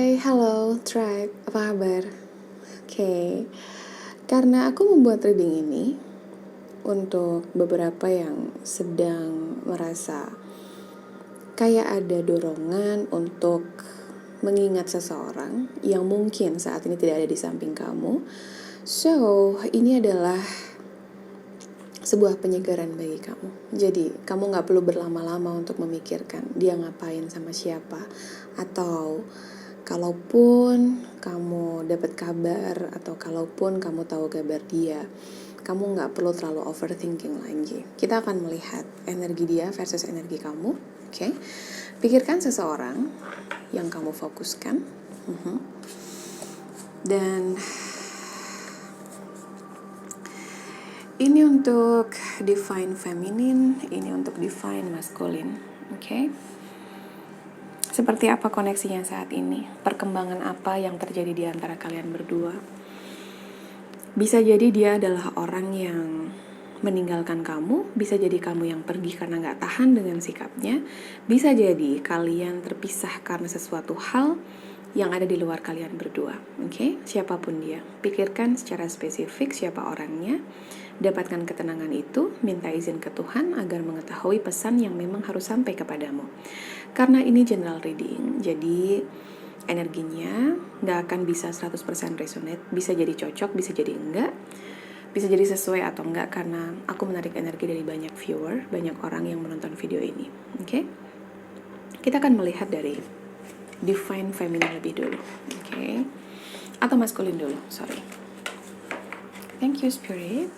Hai, halo Tribe, apa kabar? Oke, karena aku membuat reading ini untuk beberapa yang sedang merasa kayak ada dorongan untuk mengingat seseorang yang mungkin saat ini tidak ada di samping kamu. So, ini adalah sebuah penyegaran bagi kamu. Jadi, kamu gak perlu berlama-lama untuk memikirkan dia ngapain sama siapa. Atau, kalaupun kamu dapat kabar atau kalaupun kamu tahu kabar dia, kamu gak perlu terlalu overthinking lagi. Kita akan melihat energi dia versus energi kamu. Oke? Pikirkan seseorang yang kamu fokuskan. Dan ini untuk divine feminine, ini untuk divine masculine, oke? Seperti apa koneksinya saat ini? Perkembangan apa yang terjadi di antara kalian berdua? Bisa jadi dia adalah orang yang meninggalkan kamu, bisa jadi kamu yang pergi karena gak tahan dengan sikapnya, bisa jadi kalian terpisah karena sesuatu hal yang ada di luar kalian berdua, oke? Siapapun dia, pikirkan secara spesifik siapa orangnya, dapatkan ketenangan itu, minta izin ke Tuhan agar mengetahui pesan yang memang harus sampai kepadamu. Karena ini general reading, jadi energinya gak akan bisa 100% resonate, bisa jadi cocok, bisa jadi enggak, bisa jadi sesuai atau enggak, karena aku menarik energi dari banyak viewer, banyak orang yang menonton video ini, oke? Kita akan melihat dari divine feminine lebih dulu, oke? Atau masculine dulu, sorry. Thank you, Spirit.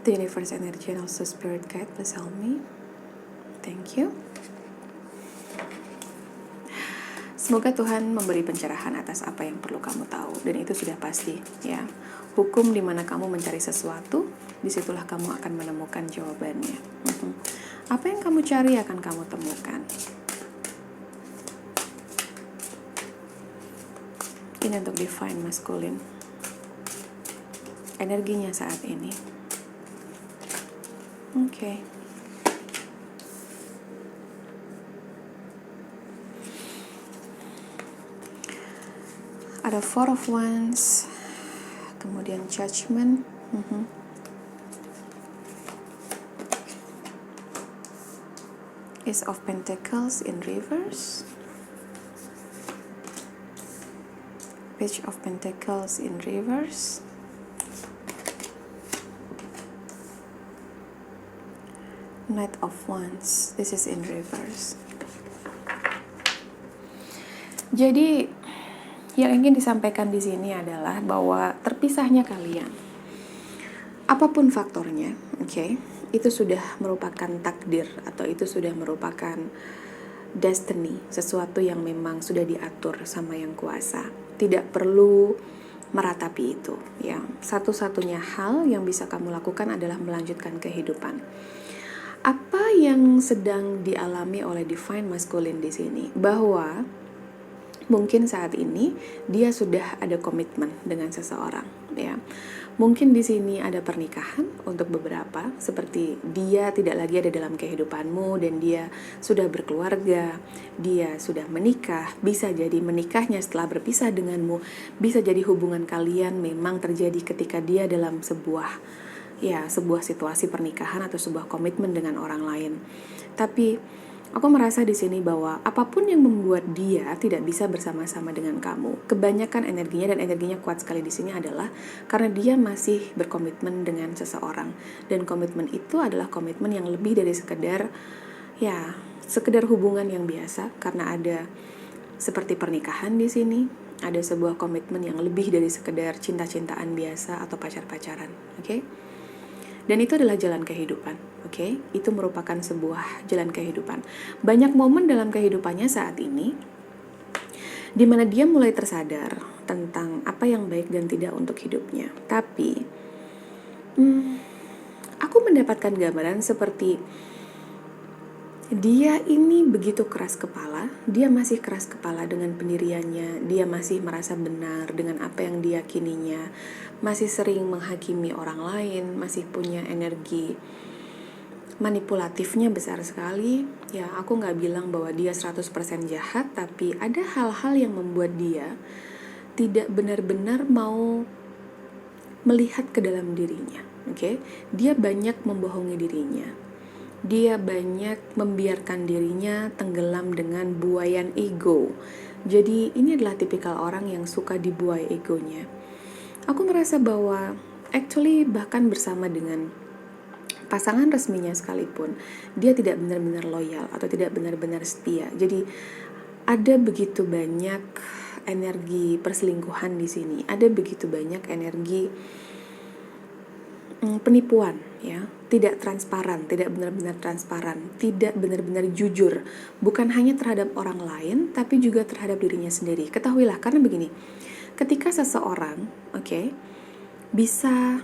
The universe energy and also spirit guide, please help me. Thank you. Semoga Tuhan memberi pencerahan atas apa yang perlu kamu tahu, dan itu sudah pasti, ya. Hukum di mana kamu mencari sesuatu, disitulah kamu akan menemukan jawabannya. Apa yang kamu cari akan kamu temukan. Ini untuk divine masculine. Energinya saat ini. Oke. Ada Four of Wands, kemudian Judgment, Ace of Pentacles in reverse, Page of Pentacles in reverse, Knight of Wands, this is in reverse. Jadi yang ingin disampaikan di sini adalah bahwa terpisahnya kalian, apapun faktornya, oke, itu sudah merupakan takdir atau itu sudah merupakan destiny, sesuatu yang memang sudah diatur sama yang kuasa. Tidak perlu meratapi itu. Ya, satu-satunya hal yang bisa kamu lakukan adalah melanjutkan kehidupan. Apa yang sedang dialami oleh divine masculine di sini? Bahwa mungkin saat ini dia sudah ada komitmen dengan seseorang, ya. Mungkin di sini ada pernikahan untuk beberapa, seperti dia tidak lagi ada dalam kehidupanmu dan dia sudah berkeluarga, dia sudah menikah. Bisa jadi menikahnya setelah berpisah denganmu, bisa jadi hubungan kalian memang terjadi ketika dia dalam sebuah situasi pernikahan atau sebuah komitmen dengan orang lain. Tapi aku merasa di sini bahwa apapun yang membuat dia tidak bisa bersama-sama dengan kamu, kebanyakan energinya dan energinya kuat sekali di sini adalah karena dia masih berkomitmen dengan seseorang, dan komitmen itu adalah komitmen yang lebih dari sekedar hubungan yang biasa, karena ada seperti pernikahan di sini, ada sebuah komitmen yang lebih dari sekedar cinta-cintaan biasa atau pacar-pacaran, oke? Dan itu adalah jalan kehidupan, oke? Itu merupakan sebuah jalan kehidupan. Banyak momen dalam kehidupannya saat ini, di mana dia mulai tersadar tentang apa yang baik dan tidak untuk hidupnya. Tapi, aku mendapatkan gambaran seperti Dia ini begitu keras kepala, dia masih keras kepala dengan pendiriannya, dia masih merasa benar dengan apa yang diyakininya, masih sering menghakimi orang lain, masih punya energi manipulatifnya besar sekali. Ya, aku nggak bilang bahwa dia 100% jahat, tapi ada hal-hal yang membuat dia tidak benar-benar mau melihat ke dalam dirinya. Oke? Dia banyak membohongi dirinya. Dia banyak membiarkan dirinya tenggelam dengan buayan ego. Jadi ini adalah tipikal orang yang suka dibuai egonya. Aku merasa bahwa actually bahkan bersama dengan pasangan resminya sekalipun, dia tidak benar-benar loyal atau tidak benar-benar setia. Jadi ada begitu banyak energi perselingkuhan di sini. Ada begitu banyak energi penipuan, ya, tidak transparan, tidak benar-benar transparan, tidak benar-benar jujur, bukan hanya terhadap orang lain, tapi juga terhadap dirinya sendiri. Ketahuilah, karena begini, ketika seseorang, bisa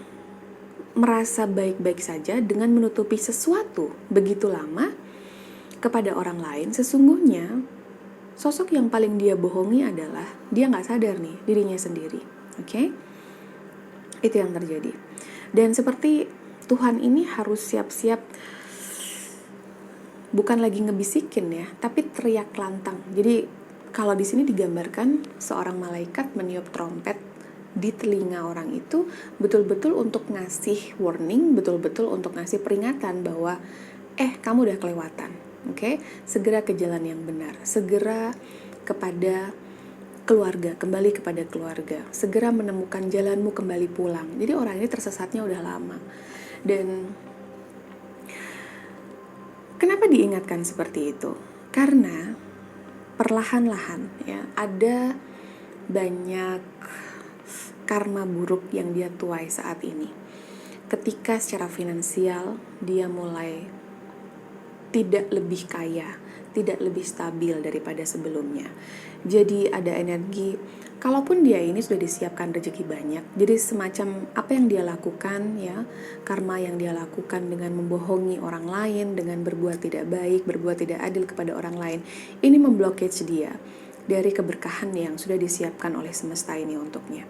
merasa baik-baik saja dengan menutupi sesuatu begitu lama kepada orang lain, sesungguhnya sosok yang paling dia bohongi adalah dia nggak sadar nih dirinya sendiri. Itu yang terjadi. Dan seperti Tuhan ini harus siap-siap, bukan lagi ngebisikin ya, tapi teriak lantang. Jadi kalau di sini digambarkan seorang malaikat meniup trompet di telinga orang itu betul-betul untuk ngasih warning, betul-betul untuk ngasih peringatan bahwa kamu udah kelewatan. Segera ke jalan yang benar, segera kepada keluarga, kembali kepada keluarga, segera menemukan jalanmu kembali pulang. Jadi orang ini tersesatnya udah lama. Dan kenapa diingatkan seperti itu? Karena perlahan-lahan ya ada banyak karma buruk yang dia tuai saat ini. Ketika secara finansial dia mulai tidak lebih kaya, tidak lebih stabil daripada sebelumnya. Jadi ada energi, kalaupun dia ini sudah disiapkan rezeki banyak, jadi semacam apa yang dia lakukan ya, karma yang dia lakukan dengan membohongi orang lain, dengan berbuat tidak baik, berbuat tidak adil kepada orang lain, ini memblokade dia dari keberkahan yang sudah disiapkan oleh semesta ini untuknya.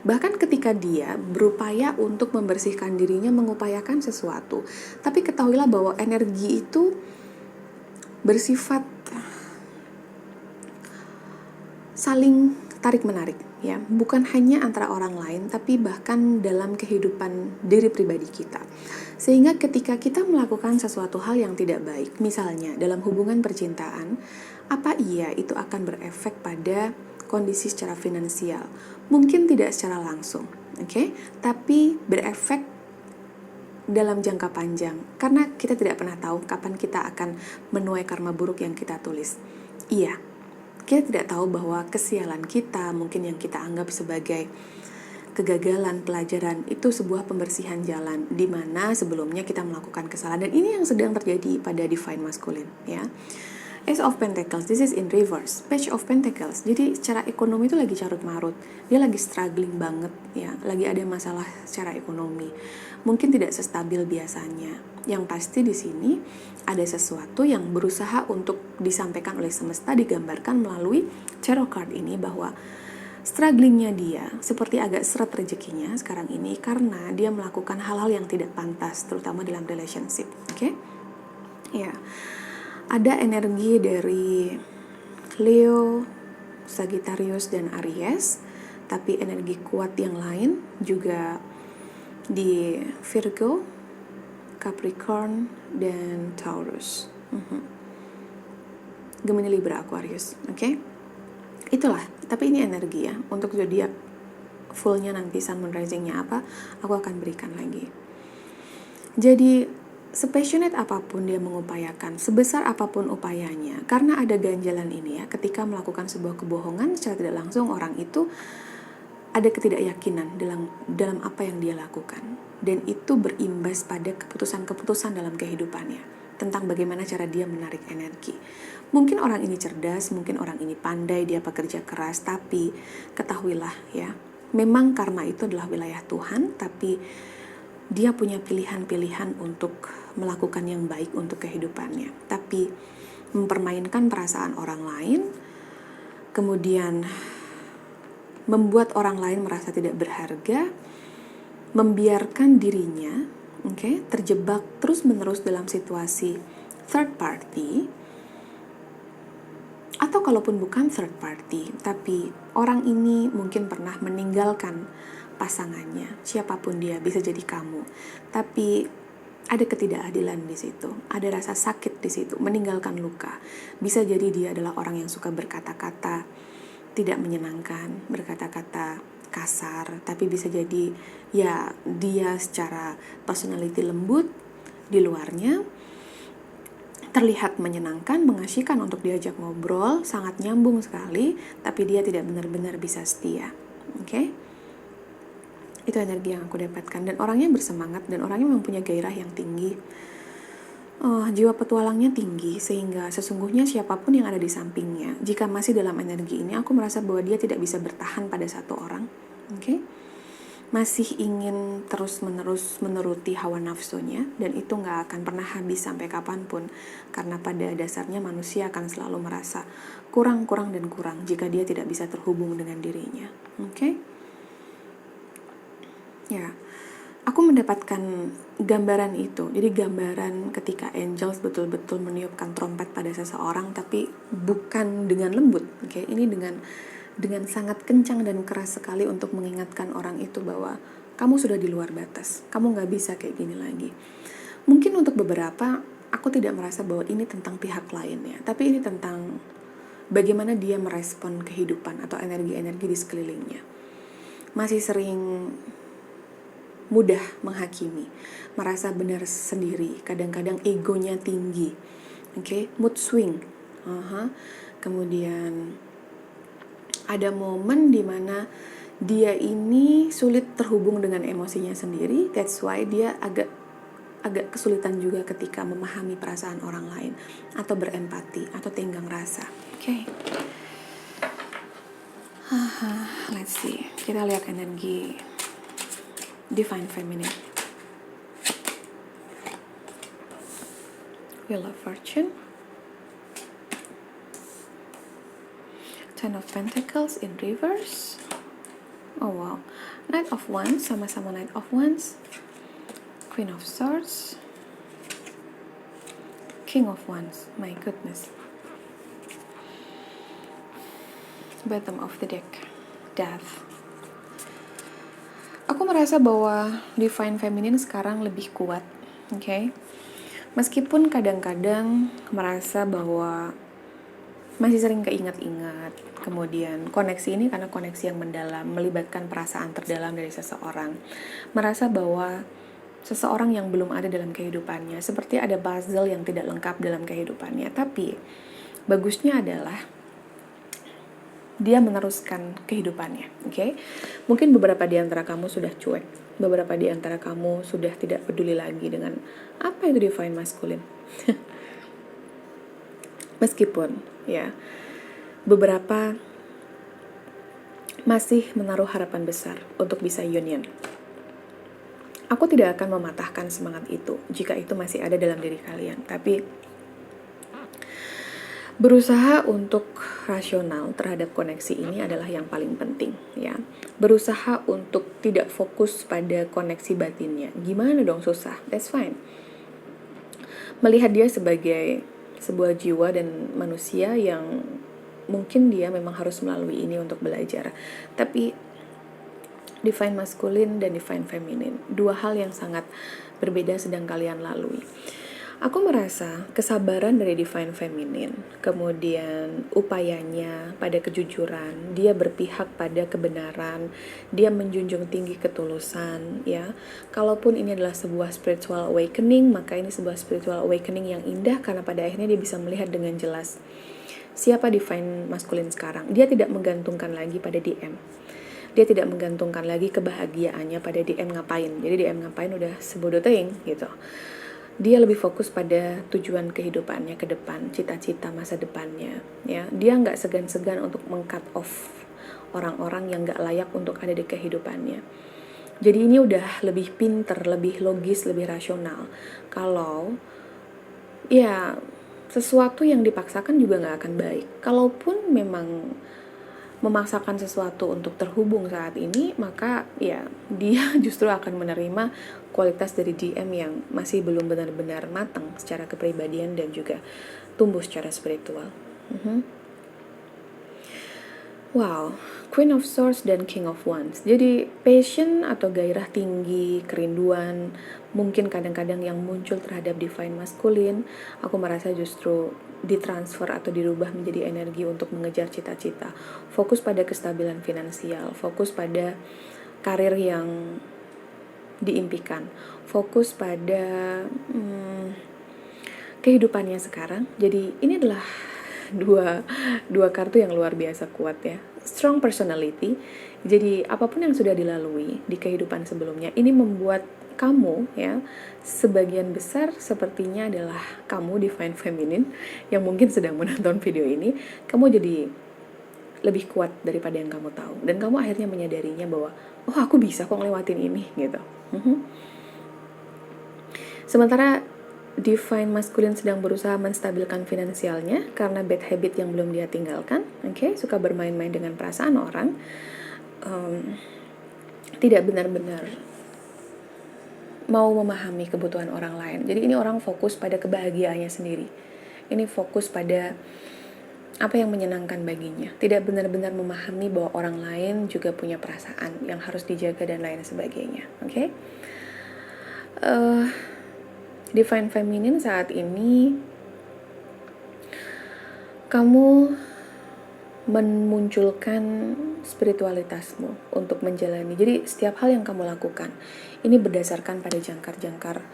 Bahkan ketika dia berupaya untuk membersihkan dirinya, mengupayakan sesuatu, tapi ketahuilah bahwa energi itu bersifat saling tarik-menarik ya, bukan hanya antara orang lain tapi bahkan dalam kehidupan diri pribadi kita. Sehingga ketika kita melakukan sesuatu hal yang tidak baik, misalnya dalam hubungan percintaan, apa iya itu akan berefek pada kondisi secara finansial? Mungkin tidak secara langsung, tapi berefek dalam jangka panjang, karena kita tidak pernah tahu kapan kita akan menuai karma buruk yang kita tulis. Iya, kita tidak tahu bahwa kesialan kita, mungkin yang kita anggap sebagai kegagalan, pelajaran, itu sebuah pembersihan jalan, di mana sebelumnya kita melakukan kesalahan. Dan ini yang sedang terjadi pada Divine Masculine ya. Ace of Pentacles, this is in reverse. Page of Pentacles, jadi secara ekonomi itu lagi carut marut, dia lagi struggling banget ya, lagi ada masalah secara ekonomi, mungkin tidak sestabil biasanya. Yang pasti di sini ada sesuatu yang berusaha untuk disampaikan oleh semesta, digambarkan melalui tarot card ini, bahwa strugglingnya dia seperti agak seret rezekinya sekarang ini karena dia melakukan hal-hal yang tidak pantas, terutama dalam relationship. Ya. Ada energi dari Leo, Sagittarius, dan Aries, tapi energi kuat yang lain juga di Virgo, Capricorn, dan Taurus. Gemini, Libra, Aquarius. Itulah, tapi ini energi ya. Untuk zodiak fullnya nanti Sun, Moon, Rising-nya apa, aku akan berikan lagi. Jadi sepassionate apapun dia mengupayakan, sebesar apapun upayanya, karena ada ganjalan ini ya, ketika melakukan sebuah kebohongan secara tidak langsung, orang itu ada ketidakyakinan dalam apa yang dia lakukan, dan itu berimbas pada keputusan-keputusan dalam kehidupannya tentang bagaimana cara dia menarik energi. Mungkin orang ini cerdas, mungkin orang ini pandai, dia pekerja keras, tapi ketahuilah ya, memang karma itu adalah wilayah Tuhan, tapi dia punya pilihan-pilihan untuk melakukan yang baik untuk kehidupannya. Tapi mempermainkan perasaan orang lain, kemudian membuat orang lain merasa tidak berharga, membiarkan dirinya terjebak terus-menerus dalam situasi third party, atau kalaupun bukan third party, tapi orang ini mungkin pernah meninggalkan pasangannya, siapapun dia, bisa jadi kamu, tapi ada ketidakadilan di situ, ada rasa sakit di situ, meninggalkan luka. Bisa jadi dia adalah orang yang suka berkata-kata tidak menyenangkan, berkata-kata kasar, tapi bisa jadi ya dia secara personality lembut, di luarnya terlihat menyenangkan, mengasyikkan untuk diajak ngobrol, sangat nyambung sekali, tapi dia tidak benar-benar bisa setia. Itu energi yang aku dapatkan, dan orangnya bersemangat, dan orangnya mempunyai gairah yang tinggi, jiwa petualangnya tinggi, sehingga sesungguhnya siapapun yang ada di sampingnya, jika masih dalam energi ini, aku merasa bahwa dia tidak bisa bertahan pada satu orang, masih ingin terus-menerus menuruti hawa nafsunya, dan itu gak akan pernah habis sampai kapanpun, karena pada dasarnya manusia akan selalu merasa kurang dan kurang jika dia tidak bisa terhubung dengan dirinya. Ya, aku mendapatkan gambaran itu. Jadi gambaran ketika angels betul-betul meniupkan trompet pada seseorang, tapi bukan dengan lembut. Ini dengan sangat kencang dan keras sekali untuk mengingatkan orang itu bahwa kamu sudah di luar batas, kamu gak bisa kayak gini lagi. Mungkin untuk beberapa, aku tidak merasa bahwa ini tentang pihak lainnya, tapi ini tentang bagaimana dia merespon kehidupan atau energi-energi di sekelilingnya. Masih sering mudah menghakimi, merasa benar sendiri, kadang-kadang egonya tinggi, mood swing. Kemudian ada momen dimana dia ini sulit terhubung dengan emosinya sendiri, that's why dia agak kesulitan juga ketika memahami perasaan orang lain, atau berempati, atau tenggang rasa. Let's see, kita lihat energi Divine Feminine. Wheel of Fortune, Ten of Pentacles in reverse. Oh wow, Knight of Wands, sama-sama Knight of Wands, Queen of Swords, King of Wands. My goodness. Bottom of the deck, Death. Aku merasa bahwa Divine Feminine sekarang lebih kuat, meskipun kadang-kadang merasa bahwa masih sering keingat-ingat. Kemudian koneksi ini karena koneksi yang mendalam, melibatkan perasaan terdalam dari seseorang. Merasa bahwa seseorang yang belum ada dalam kehidupannya, seperti ada puzzle yang tidak lengkap dalam kehidupannya. Tapi bagusnya adalah dia meneruskan kehidupannya. Mungkin beberapa di antara kamu sudah cuek, beberapa di antara kamu sudah tidak peduli lagi dengan apa itu Divine Masculine. Meskipun ya beberapa masih menaruh harapan besar untuk bisa union. Aku tidak akan mematahkan semangat itu jika itu masih ada dalam diri kalian, tapi berusaha untuk rasional terhadap koneksi ini adalah yang paling penting, ya. Berusaha untuk tidak fokus pada koneksi batinnya. Gimana dong, susah? That's fine. Melihat dia sebagai sebuah jiwa dan manusia yang mungkin dia memang harus melalui ini untuk belajar. Tapi Divine Masculine dan Divine Feminine, dua hal yang sangat berbeda sedang kalian lalui. Aku merasa kesabaran dari Divine Feminine, kemudian upayanya pada kejujuran, dia berpihak pada kebenaran, dia menjunjung tinggi ketulusan, ya. Kalaupun ini adalah sebuah spiritual awakening, maka ini sebuah spiritual awakening yang indah karena pada akhirnya dia bisa melihat dengan jelas siapa Divine Masculine sekarang. Dia tidak menggantungkan lagi pada DM. Dia tidak menggantungkan lagi kebahagiaannya pada DM ngapain. Jadi DM ngapain udah sebodoh ting gitu. Dia lebih fokus pada tujuan kehidupannya ke depan, cita-cita masa depannya, ya. Dia nggak segan-segan untuk meng-cut off orang-orang yang nggak layak untuk ada di kehidupannya. Jadi ini udah lebih pinter, lebih logis, lebih rasional. Kalau ya sesuatu yang dipaksakan juga nggak akan baik. Kalaupun memang memaksakan sesuatu untuk terhubung saat ini, maka ya dia justru akan menerima kualitas dari DM yang masih belum benar-benar matang secara kepribadian dan juga tumbuh secara spiritual. Wow, Queen of Swords dan King of Wands. Jadi passion atau gairah tinggi, kerinduan, mungkin kadang-kadang yang muncul terhadap divine masculine, aku merasa justru ditransfer atau dirubah menjadi energi untuk mengejar cita-cita. Fokus pada kestabilan finansial, fokus pada karir yang diimpikan, fokus pada kehidupannya sekarang. Jadi ini adalah dua kartu yang luar biasa kuat ya. Strong personality. Jadi apapun yang sudah dilalui di kehidupan sebelumnya, ini membuat kamu ya, sebagian besar sepertinya adalah kamu divine feminine yang mungkin sedang menonton video ini, kamu jadi lebih kuat daripada yang kamu tahu, dan kamu akhirnya menyadarinya bahwa oh aku bisa kok ngelewatin ini gitu. Sementara divine masculine sedang berusaha menstabilkan finansialnya karena bad habit yang belum dia tinggalkan. Suka bermain-main dengan perasaan orang, tidak benar-benar mau memahami kebutuhan orang lain. Jadi ini orang fokus pada kebahagiaannya sendiri. Ini fokus pada apa yang menyenangkan baginya. Tidak benar-benar memahami bahwa orang lain juga punya perasaan yang harus dijaga dan lain sebagainya. Divine Feminine saat ini kamu memunculkan spiritualitasmu untuk menjalani. Jadi setiap hal yang kamu lakukan ini berdasarkan pada jangkar-jangkar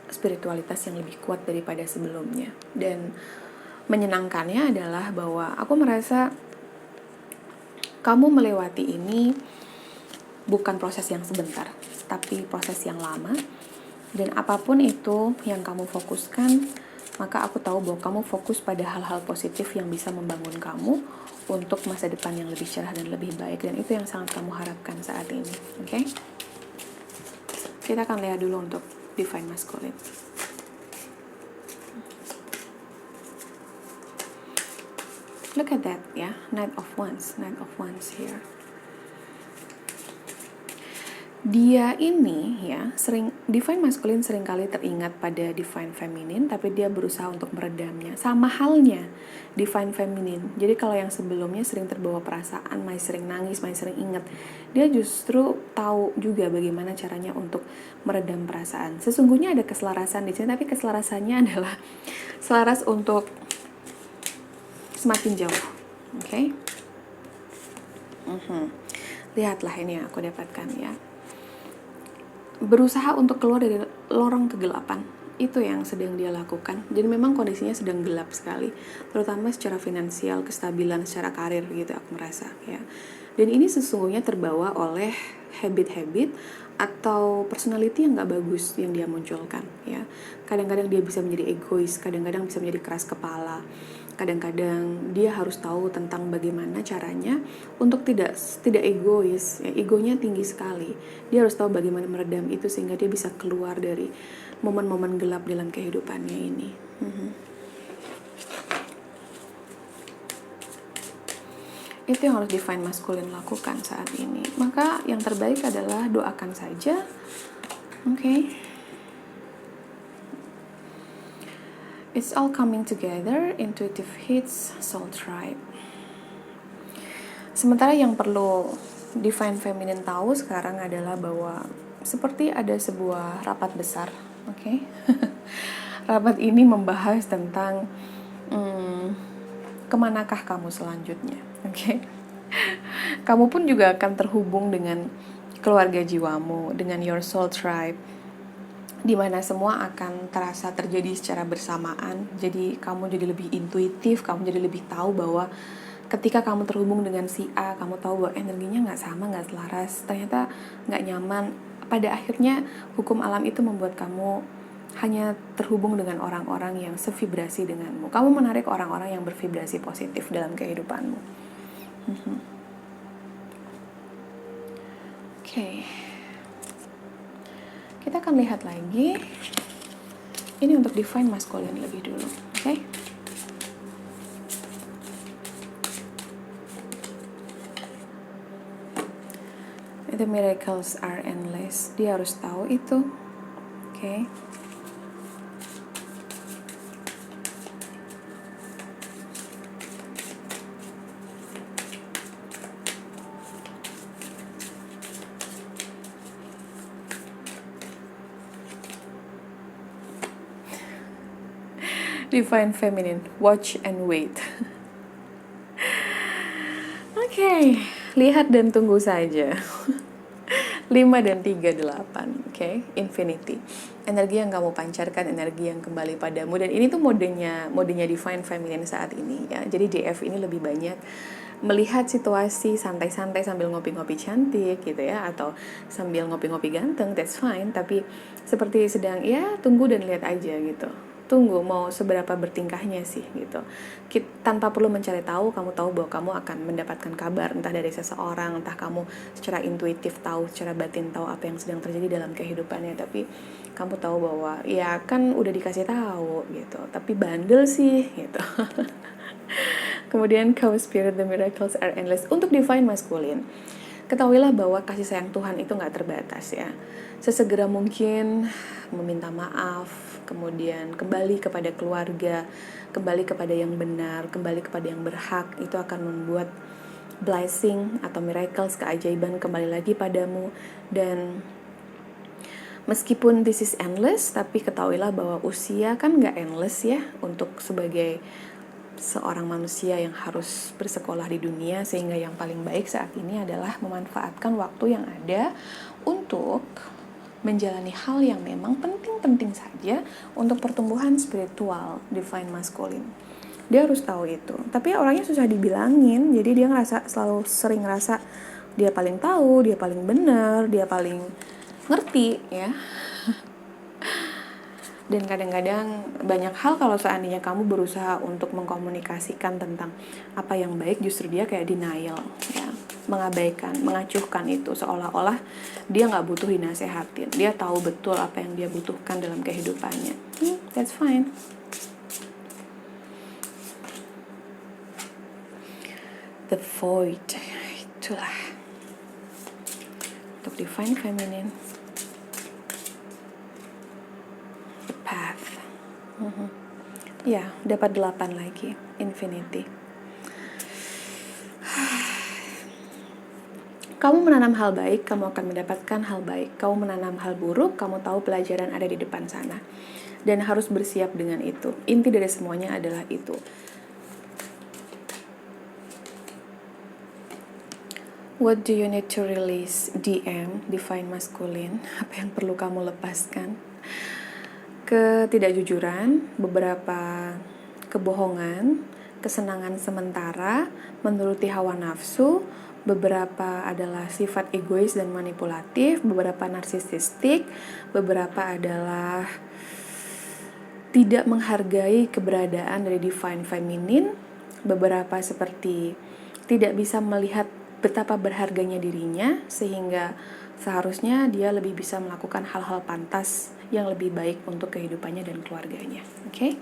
spiritualitas yang lebih kuat daripada sebelumnya. Dan menyenangkannya adalah bahwa aku merasa kamu melewati ini bukan proses yang sebentar, tapi proses yang lama. Dan apapun itu yang kamu fokuskan, maka aku tahu bahwa kamu fokus pada hal-hal positif yang bisa membangun kamu untuk masa depan yang lebih cerah dan lebih baik. Dan itu yang sangat kamu harapkan saat ini. Kita akan lihat dulu untuk divine masculine. Look at that ya, Knight of Wands here. Dia ini ya, divine masculine seringkali teringat pada divine feminine, tapi dia berusaha untuk meredamnya. Sama halnya divine feminine. Jadi kalau yang sebelumnya sering terbawa perasaan, masih sering nangis, masih sering ingat, dia justru tahu juga bagaimana caranya untuk meredam perasaan. Sesungguhnya ada keselarasan di sini, tapi keselarasannya adalah selaras untuk semakin jauh. Lihatlah ini yang aku dapatkan ya. Berusaha untuk keluar dari lorong kegelapan, itu yang sedang dia lakukan. Jadi memang kondisinya sedang gelap sekali, terutama secara finansial, kestabilan secara karir gitu aku merasa ya. Dan ini sesungguhnya terbawa oleh habit-habit atau personality yang gak bagus yang dia munculkan ya. Kadang-kadang dia bisa menjadi egois, kadang-kadang bisa menjadi keras kepala, kadang-kadang dia harus tahu tentang bagaimana caranya untuk tidak egois ya. Egonya tinggi sekali. Dia harus tahu bagaimana meredam itu sehingga dia bisa keluar dari momen-momen gelap dalam kehidupannya ini. Itu yang harus divine masculine lakukan saat ini. Maka yang terbaik adalah doakan saja. It's all coming together, intuitive hits, soul tribe. Sementara yang perlu divine feminine tahu sekarang adalah bahwa seperti ada sebuah rapat besar, Rapat ini membahas tentang kemanakah kamu selanjutnya, Kamu pun juga akan terhubung dengan keluarga jiwamu, dengan your soul tribe, di mana semua akan terasa terjadi secara bersamaan. Jadi kamu jadi lebih intuitif, kamu jadi lebih tahu bahwa ketika kamu terhubung dengan si A, kamu tahu bahwa energinya nggak sama, nggak selaras, ternyata nggak nyaman. Pada akhirnya hukum alam itu membuat kamu hanya terhubung dengan orang-orang yang sevibrasi denganmu. Kamu menarik orang-orang yang bervibrasi positif dalam kehidupanmu. kita akan lihat lagi. Ini untuk divine masculine lebih dulu, oke? The miracles are endless. Dia harus tahu itu, oke? Divine feminine, watch and wait. Oke, lihat dan tunggu saja. 5 dan 3, 8, oke? Infinity. Energi yang kamu pancarkan, energi yang kembali padamu. Dan ini tuh modenya divine feminine saat ini ya. Jadi DF ini lebih banyak melihat situasi santai-santai sambil ngopi-ngopi cantik gitu ya, atau sambil ngopi-ngopi ganteng, that's fine. Tapi seperti sedang ya tunggu dan lihat aja gitu. Tunggu mau seberapa bertingkahnya sih gitu. Tanpa perlu mencari tahu, kamu tahu bahwa kamu akan mendapatkan kabar entah dari seseorang, entah kamu secara intuitif tahu, secara batin tahu apa yang sedang terjadi dalam kehidupannya. Tapi kamu tahu bahwa ya kan udah dikasih tahu gitu, tapi bandel sih gitu. Kemudian co-spirit, the miracles are endless. Untuk divine masculine, ketahuilah bahwa kasih sayang Tuhan itu gak terbatas ya. Sesegera mungkin meminta maaf, kemudian kembali kepada keluarga, kembali kepada yang benar, kembali kepada yang berhak, itu akan membuat blessing atau miracles, keajaiban kembali lagi padamu. Dan meskipun this is endless, tapi ketahuilah bahwa usia kan gak endless ya untuk sebagai seorang manusia yang harus bersekolah di dunia. Sehingga yang paling baik saat ini adalah memanfaatkan waktu yang ada untuk menjalani hal yang memang penting-penting saja untuk pertumbuhan spiritual divine masculine. Dia harus tahu itu. Tapi orangnya susah dibilangin, jadi dia selalu sering ngerasa dia paling tahu, dia paling benar, dia paling ngerti ya. Dan kadang-kadang banyak hal kalau seandainya kamu berusaha untuk mengkomunikasikan tentang apa yang baik, justru dia kayak denial ya, mengabaikan, mengacuhkan itu, seolah-olah dia nggak butuh dinasehatin, dia tahu betul apa yang dia butuhkan dalam kehidupannya. That's fine. The void, itulah untuk divine feminine. The path. Ya, dapat 8 lagi, infinity. Kamu menanam hal baik, kamu akan mendapatkan hal baik. Kamu menanam hal buruk, kamu tahu pelajaran ada di depan sana. Dan harus bersiap dengan itu. Inti dari semuanya adalah itu. What do you need to release? DM, divine masculine. Apa yang perlu kamu lepaskan? Ketidakjujuran, beberapa kebohongan, kesenangan sementara, menuruti hawa nafsu. Beberapa adalah sifat egois dan manipulatif, beberapa narsisistik, beberapa adalah tidak menghargai keberadaan dari divine feminine, beberapa seperti tidak bisa melihat betapa berharganya dirinya, sehingga seharusnya dia lebih bisa melakukan hal-hal pantas yang lebih baik untuk kehidupannya dan keluarganya. Oke?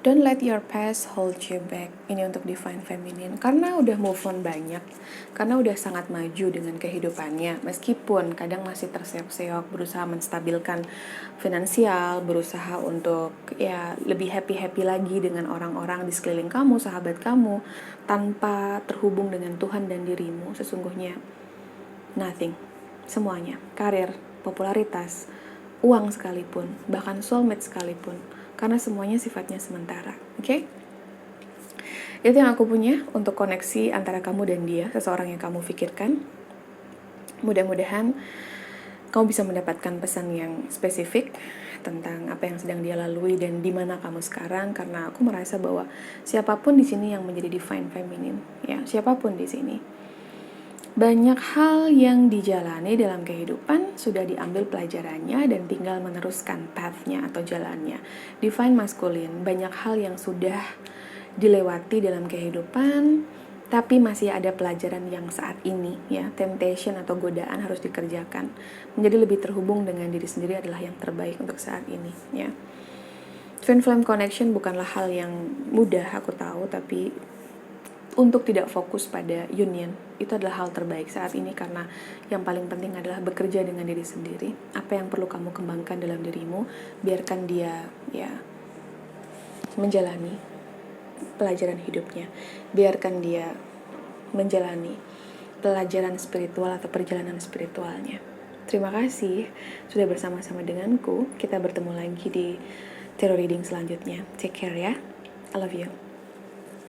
Don't let your past hold you back. Ini untuk divine feminine. Karena udah move on banyak. Karena udah sangat maju dengan kehidupannya. Meskipun kadang masih terseok-seok, berusaha menstabilkan finansial, berusaha untuk ya lebih happy-happy lagi dengan orang-orang di sekeliling kamu, sahabat kamu, tanpa terhubung dengan Tuhan dan dirimu. Sesungguhnya nothing. Semuanya. Karir, popularitas, uang sekalipun, bahkan soulmate sekalipun. Karena semuanya sifatnya sementara, oke? Itu yang aku punya untuk koneksi antara kamu dan dia, seseorang yang kamu pikirkan. Mudah-mudahan kamu bisa mendapatkan pesan yang spesifik tentang apa yang sedang dia lalui dan di mana kamu sekarang. Karena aku merasa bahwa siapapun di sini yang menjadi divine feminine, ya siapapun di sini, banyak hal yang dijalani dalam kehidupan sudah diambil pelajarannya dan tinggal meneruskan path-nya atau jalannya. Divine masculine, banyak hal yang sudah dilewati dalam kehidupan, tapi masih ada pelajaran yang saat ini ya, temptation atau godaan harus dikerjakan. Menjadi lebih terhubung dengan diri sendiri adalah yang terbaik untuk saat ini ya. Twin flame connection bukanlah hal yang mudah, aku tahu, tapi untuk tidak fokus pada union itu adalah hal terbaik saat ini, karena yang paling penting adalah bekerja dengan diri sendiri. Apa yang perlu kamu kembangkan dalam dirimu, biarkan dia ya menjalani pelajaran hidupnya, biarkan dia menjalani pelajaran spiritual atau perjalanan spiritualnya. Terima kasih sudah bersama-sama denganku. Kita bertemu lagi di tarot reading selanjutnya. Take care ya. I love you.